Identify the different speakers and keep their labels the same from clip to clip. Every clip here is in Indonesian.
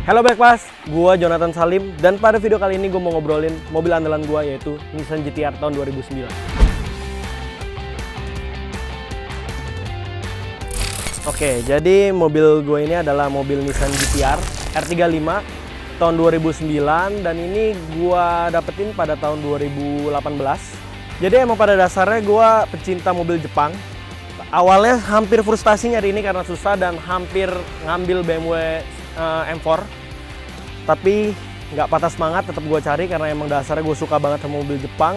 Speaker 1: Halo Backpass, gua Jonathan Salim dan pada video kali ini gue mau ngobrolin mobil andalan gua yaitu Nissan GT-R tahun 2009. Oke, jadi mobil gue ini adalah mobil Nissan GT-R R35 tahun 2009 dan ini gua dapetin pada tahun 2018. Jadi emang pada dasarnya gua pecinta mobil Jepang. Awalnya hampir frustasi nyari ini karena susah dan hampir ngambil BMW M4, tapi nggak patah semangat, tetap gue cari karena emang dasarnya gue suka banget sama mobil Jepang.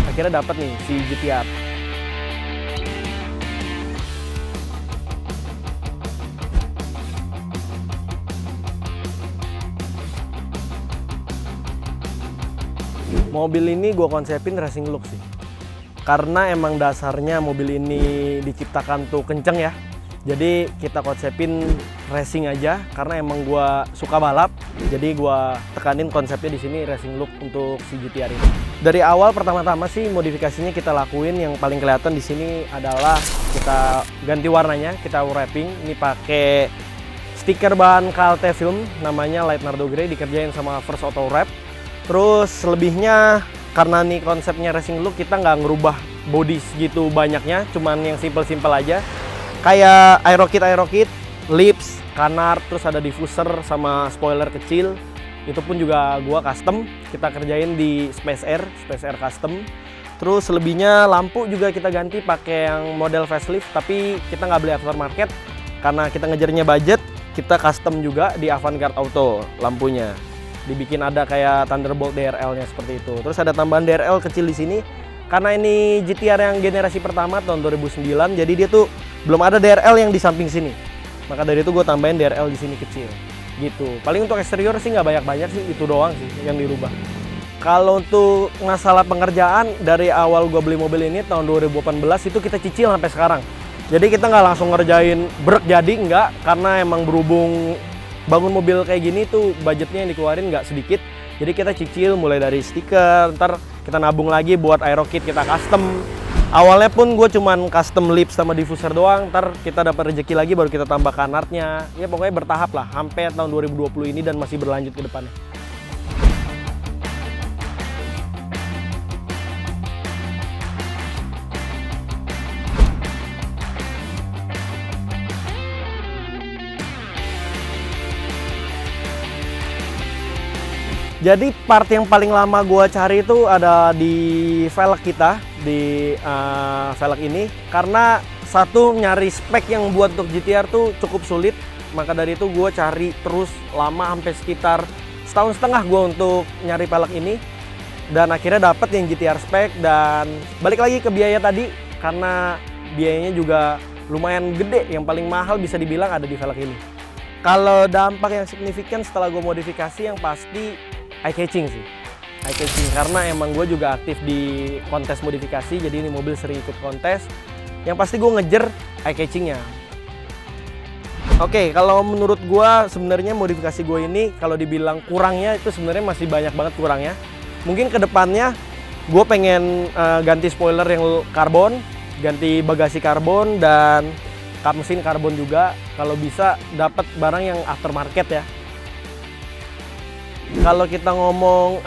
Speaker 1: Akhirnya dapet nih si GT-R. Mobil ini gue konsepin racing look sih, karena emang dasarnya mobil ini diciptakan tuh kenceng ya. Jadi kita konsepin racing aja karena emang gua suka balap. Jadi gua tekanin konsepnya di sini racing look untuk si GT-R ini. Dari awal pertama-tama sih modifikasinya kita lakuin yang paling kelihatan di sini adalah kita ganti warnanya, kita wrapping. Ini pakai stiker bahan KLT film namanya Light Nardo Grey, dikerjain sama First Auto Wrap. Terus selebihnya karena nih konsepnya racing look, kita nggak ngerubah body segitu banyaknya, cuman yang simple-simple aja. Kayak aerokit, lips, kanar, terus ada diffuser sama spoiler kecil. Itu pun juga gua custom, kita kerjain di Space Air custom. Terus selebihnya lampu juga kita ganti pakai yang model facelift, tapi kita nggak beli aftermarket karena kita ngejarnya budget. Kita custom juga di Avantgarde Auto lampunya. Dibikin ada kayak Thunderbolt DRL-nya seperti itu. Terus ada tambahan DRL kecil di sini. Karena ini GT-R yang generasi pertama tahun 2009, jadi dia tuh belum ada DRL yang di samping sini. Maka dari itu gue tambahin DRL di sini kecil. Gitu. Paling untuk eksterior sih nggak banyak-banyak sih, itu doang sih yang dirubah. Kalau untuk masalah pengerjaan, dari awal gue beli mobil ini tahun 2018 itu kita cicil sampai sekarang. Jadi kita nggak langsung ngerjain brek jadi, nggak. Karena emang berhubung bangun mobil kayak gini tuh budgetnya yang dikeluarin nggak sedikit. Jadi kita cicil mulai dari stiker, ntar kita nabung lagi buat aerokit kita custom. Awalnya pun gue cuman custom lips sama diffuser doang, ntar kita dapat rezeki lagi baru kita tambah kanartnya. Ya pokoknya bertahap lah, sampai tahun 2020 ini dan masih berlanjut ke depannya. Jadi part yang paling lama gue cari itu ada di velg kita, di velg ini. Karena satu, nyari spek yang buat untuk GT-R tuh cukup sulit. Maka dari itu gue cari terus lama sampai sekitar setahun setengah gue untuk nyari velg ini. Dan akhirnya dapet yang GT-R spek dan balik lagi ke biaya tadi. Karena biayanya juga lumayan gede, yang paling mahal bisa dibilang ada di velg ini. Kalau dampak yang signifikan setelah gue modifikasi yang pasti eye-catching sih, eye-catching karena emang gue juga aktif di kontes modifikasi, jadi ini mobil sering ikut kontes. Yang pasti gue ngejer eye-catchingnya. Oke, kalau menurut gue sebenarnya modifikasi gue ini kalau dibilang kurangnya itu sebenarnya masih banyak banget kurangnya. Mungkin kedepannya gue pengen ganti spoiler yang karbon, ganti bagasi karbon dan kap mesin karbon juga. Kalau bisa dapat barang yang aftermarket ya. Kalau kita ngomong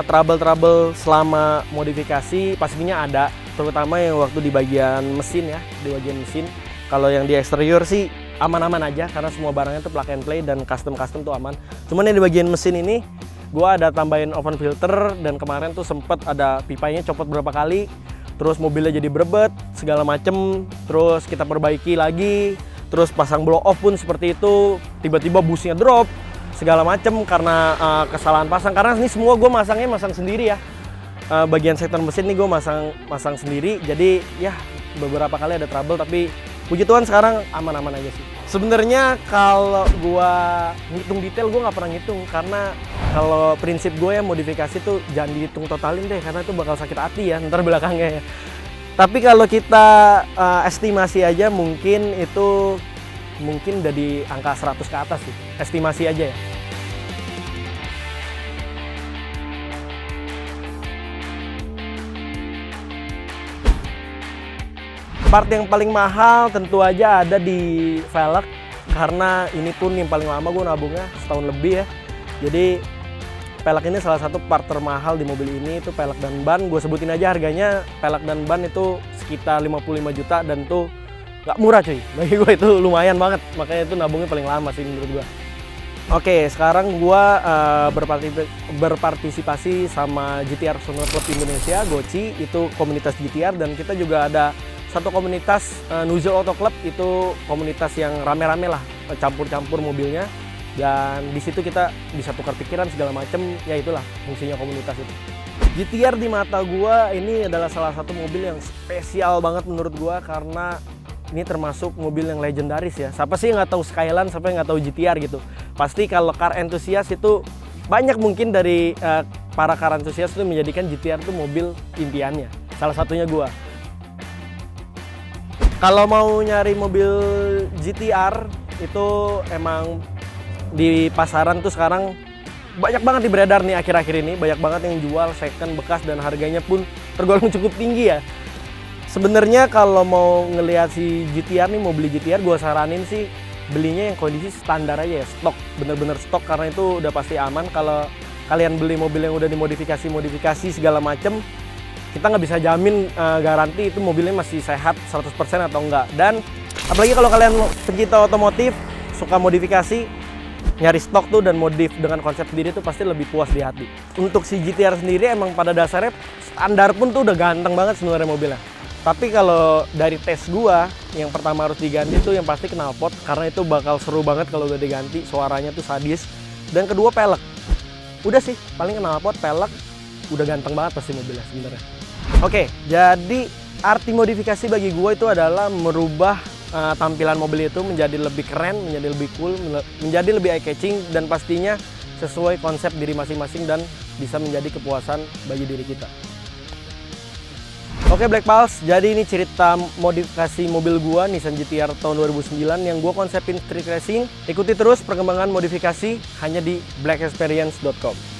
Speaker 1: trouble-trouble selama modifikasi pastinya ada, terutama yang waktu di bagian mesin ya, di bagian mesin. Kalau yang di eksterior sih aman-aman aja karena semua barangnya tuh plug and play dan custom tuh aman. Cuman yang di bagian mesin ini gua ada tambahin oven filter dan kemarin tuh sempet ada pipanya copot berapa kali, terus mobilnya jadi berebet segala macem, terus kita perbaiki lagi, terus pasang blow off pun seperti itu, tiba-tiba busnya drop segala macem karena kesalahan pasang. Karena ini semua gue masang sendiri ya, bagian sektor mesin nih gue masang sendiri, jadi ya beberapa kali ada trouble, tapi puji Tuhan sekarang aman-aman aja sih. Sebenarnya kalau gue ngitung detail gue nggak pernah ngitung, karena kalau prinsip gue ya modifikasi tuh jangan dihitung totalin deh, karena itu bakal sakit hati ya ntar belakangnya ya. Tapi kalau kita estimasi aja mungkin itu udah di angka 100 ke atas sih, estimasi aja ya. Part yang paling mahal tentu aja ada di velg. karena ini pun yang paling lama gue nabungnya setahun lebih ya. Jadi pelek ini salah satu part termahal di mobil ini, itu pelek dan ban. Gue sebutin aja harganya, pelek dan ban itu sekitar 55 juta dan tuh nggak murah cuy. Bagi gue itu lumayan banget, makanya itu nabungnya paling lama sih menurut gue. Oke, sekarang gue berpartisipasi sama GTR Personal Club Indonesia, GOCI, itu komunitas GTR, dan kita juga ada satu komunitas Nuzul Auto Club, itu komunitas yang rame-rame lah, campur-campur mobilnya. Dan di situ kita bisa tukar pikiran segala macem, ya itulah fungsinya komunitas itu. GTR di mata gua ini adalah salah satu mobil yang spesial banget menurut gua, karena ini termasuk mobil yang legendaris ya. Siapa sih yang nggak tahu Skyline, siapa yang nggak tahu GTR gitu. Pasti kalau car enthusiast itu banyak mungkin dari para car enthusiast itu menjadikan GTR itu mobil impiannya. Salah satunya gua. Kalau mau nyari mobil GTR itu emang di pasaran tuh sekarang banyak banget di beredar nih akhir-akhir ini, banyak banget yang jual second bekas dan harganya pun tergolong cukup tinggi ya. Sebenarnya kalau mau ngelihat si GTR nih, mau beli GTR, gue saranin sih belinya yang kondisi standar aja ya, stok, bener-bener stok, karena itu udah pasti aman. Kalau kalian beli mobil yang udah dimodifikasi segala macem, kita nggak bisa jamin garansi itu mobilnya masih sehat 100% atau enggak. Dan apalagi kalau kalian pencinta otomotif, suka modifikasi, nyari stok tuh dan modif dengan konsep sendiri tuh pasti lebih puas di hati. Untuk si GTR sendiri emang pada dasarnya standar pun tuh udah ganteng banget sebenarnya mobilnya. Tapi kalau dari tes gua, yang pertama harus diganti tuh yang pasti knalpot, karena itu bakal seru banget kalau udah diganti, suaranya tuh sadis. Dan kedua pelek. Udah sih, paling knalpot, pelek, udah ganteng banget pasti mobilnya sebenarnya. Oke, jadi arti modifikasi bagi gua itu adalah merubah tampilan mobil itu menjadi lebih keren, menjadi lebih cool, menjadi lebih eye-catching, dan pastinya sesuai konsep diri masing-masing dan bisa menjadi kepuasan bagi diri kita. Oke Black Pals, jadi ini cerita modifikasi mobil gua Nissan GTR tahun 2009 yang gua konsepin street racing. Ikuti terus perkembangan modifikasi hanya di blackexperience.com.